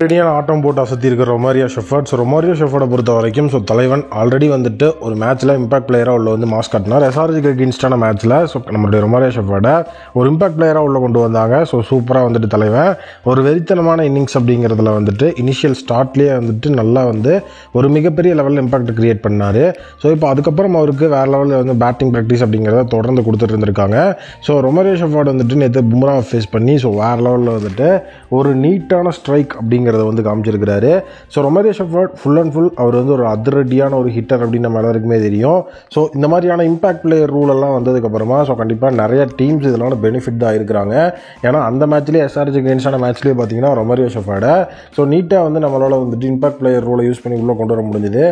ரெடியான ஆட்டம் போட்டு அசத்தி இருக்கிற Romario shepherd. Romario ஷெஃபர்டை பொறுத்த வரைக்கும் தலைவன் ஆல்ரெடி வந்துட்டு ஒரு மேட்ச்சில் இம்பாக்ட் பிளேயராக உள்ள மாஸ் காட்டினார். எஸ்ஆர்ஜிக்கு அகெயின்ஸ்டான மேட்ச்சில் நம்மளுடைய ரொமாரியோ ஷெஃபர்டை ஒரு இம்பாக்ட் பிளேயராக உள்ள கொண்டு வந்தாங்க. சூப்பராக தலைவன் ஒரு வெறித்தனமான இன்னிங்ஸ் அப்படிங்கிறதுல இனிஷியல் ஸ்டார்ட்லேயே நல்லா ஒரு மிகப்பெரிய லெவலில் இம்பாக்ட் கிரியேட் பண்ணார். இப்போ அதுக்கப்புறம் அவருக்கு வேறு லெவலில் பேட்டிங் ப்ராக்டிஸ் அப்படிங்கிறத தொடர்ந்து கொடுத்துட்டு இருந்திருக்காங்க. ரொமாரியோ ஷெஃபர்ட் நேற்று பும்ராவை ஃபேஸ் பண்ணி வேறு லெவலில் ஒரு நீட்டான ஸ்ட்ரைக் அப்படிங்கிறத காமிச்சிருக்கிறாரு. Romario Shepherd full and full அவர் ஒரு அதிரடியான ஒரு ஹிட்டர் அப்படின்னு நம்ம எல்லாருக்குமே தெரியும். இந்த மாதிரியான இம்பாக்ட் பிளேயர் ரூல் எல்லாம் வந்ததுக்கப்புறமா கண்டிப்பாக நிறைய டீம்ஸ் இதனால பெனிஃபிட் தான் இருக்கிறாங்க. ஏன்னா அந்த மேட்ச்லேயே எஸ்ஆர்ஜி அகெயின்ஸ்டான மேட்ச்லேயே பார்த்தீங்கன்னா ரொமாரியோ ஷெஃபர்டை நீட்டாக நம்மளால் இம்பாக்ட் பிளேயர் ரூலை யூஸ் பண்ணி உள்ளே கொண்டு வர முடிஞ்சுது.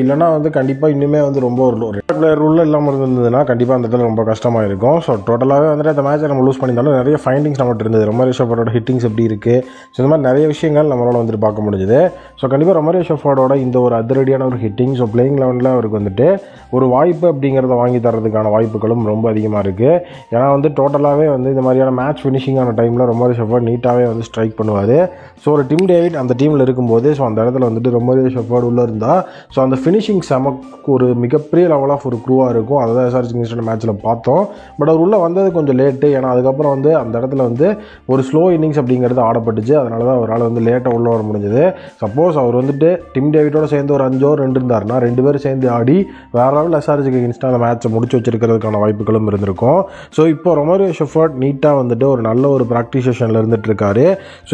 இல்லைனா கண்டிப்பாக இன்னுமே ரொம்ப ஒரு இம்பாக்ட் பிளேயர் ரூலில் இல்லாமல் இருந்ததுன்னா கண்டிப்பாக அந்த இடத்துல ரொம்ப கஷ்டமாக இருக்கும். டோட்டலாகவே அந்த மேட்சை நம்ம லூஸ் பண்ணியிருந்தாலும் நிறைய ஃபைண்டிங்ஸ் நம்மகிட்ட இருந்தது. ரொமாரியோ ஷெஃபர்டோட ஹிட்டிங்ஸ் எப்படி இருக்குது, இந்த மாதிரி நிறைய விஷயங்கள் நம்மளால் பார்க்க முடிஞ்சுது. கண்டிப்பாக ரொமாரியோ ஷெஃபர்டோட இந்த ஒரு அதிரடியான ஒரு ஹிட்டிங் பிளேயிங் லெவலில் அவருக்கு ஒரு வாய்ப்பு அப்படிங்கிறத வாங்கி தரதுக்கான வாய்ப்புகளும் ரொம்ப அதிகமாக இருக்குது. ஏன்னா டோட்டலாகவே இந்த மாதிரியான மேட்ச் ஃபினிஷிங்கான டைமில் ரொமாரியோ ஷெஃபர்ட் நீட்டாகவே ஸ்ட்ரைக் பண்ணுவார். ஒரு டிம் டேவிட் அந்த டீமில் இருக்கும்போது அந்த இடத்துல ரொமாரியோ ஷெஃபர்ட் உள்ளே இருந்தால் அந்த ஃபினிஷிங் ஒரு மிகப்பெரிய லெவல் ஆஃப் ஒரு க்ரூவாக இருக்கும். அதை தான் எஸ்ஆர்ஜி அகெயின்ஸ்டான மேட்ச்சில் பார்த்தோம். பட் அவர் உள்ளே வந்தது கொஞ்சம் லேட்டு. ஏன்னா அதுக்கப்புறம் அந்த இடத்துல ஒரு ஸ்லோ இன்னிங்ஸ் அப்படிங்கிறது ஆடப்பட்டுச்சு. அதனால தான் அவரால் லேட்டாக உள்ளே வர முடிஞ்சது. சப்போஸ் அவர் டிம் டேவிட்டோட சேர்ந்து ஒரு 5 ஓவர் 2 இருந்தாருன்னா 2 பேரும் சேர்ந்து ஆடி வேற லெவலில் எஸ்ஆர்ஜிக்கு அகெயின்ஸ்டாக அந்த மேட்சை முடிச்சு வச்சிருக்கிறதுக்கான வாய்ப்புகளும் இருந்திருக்கும். இப்போ ரொமாரியோ ஷெஃபர்ட் நீட்டாக ஒரு நல்ல ஒரு ப்ராக்டிஸ் செஷனில் இருந்துட்டு இருக்காரு.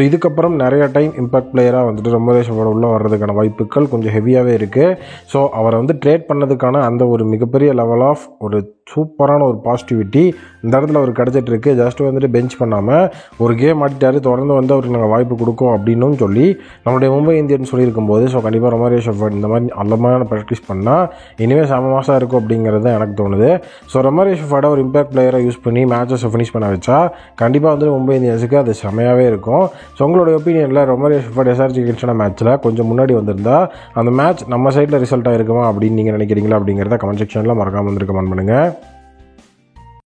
இதுக்கப்புறம் நிறைய டைம் இம்பாக்ட் பிளேயராக ரொமாரியோ ஷெஃபர்ட் உள்ளே வர்றதுக்கான வாய்ப்புகள் கொஞ்சம் ஹெவியாகவே இருக்குது. அவரை ட்ரேட் பண்ணதுக்கான அந்த ஒரு மிகப்பெரிய லெவல் ஆஃப் ஒரு சூப்பரான ஒரு பாசிட்டிவிட்டி இந்த இடத்துல அவருக்கு கிடச்சிட்டு இருக்கு. ஜஸ்ட் பெஞ்ச் பண்ணாமல் ஒரு கேம் ஆடிட்டாரு, தொடர்ந்து அவருக்கு நாங்கள் வாய்ப்பு கொடுக்கும் அப்படின்னு சொல்லி நம்மளுடைய மும்பை இந்தியன்ஸ் சொல்லியிருக்கும் போது கண்டிப்பாக ரொமாரியோ ஷெஃபர்ட் இந்த மாதிரி நல்லமான ப்ராக்டிஸ் பண்ணால் இனிமேல் செம மாதம் இருக்கும் அப்படிங்கிறது எனக்கு தோணுது. ரொமாரியோ ஷெஃபர்டை ஒரு இம்பாக்ட் பிளேயரை யூஸ் பண்ணி மேட்சஸை ஃபினிஷ் பண்ண வச்சா கண்டிப்பாக மும்பை இந்தியன்ஸுக்கு அது செமையாகவே இருக்கும். உங்களுடைய ஒப்பீனியனில் ரொமாரியோ ஷெஃபர்ட் எஸ்ஆர்ஜி அகெயின்ஸ்டான மேட்ச்சில் கொஞ்சம் முன்னாடி வந்திருந்தா அந்த மேட்ச் நம்ம சைடில் ரிசல்ட் ஆகிருக்குமா அப்படின்னு நீங்கள் நினைக்கிறீங்களா அப்படிங்கிறத கமெண்ட் செக்ஷனில் மறக்காமல் கமெண்ட் பண்ணுங்கள்.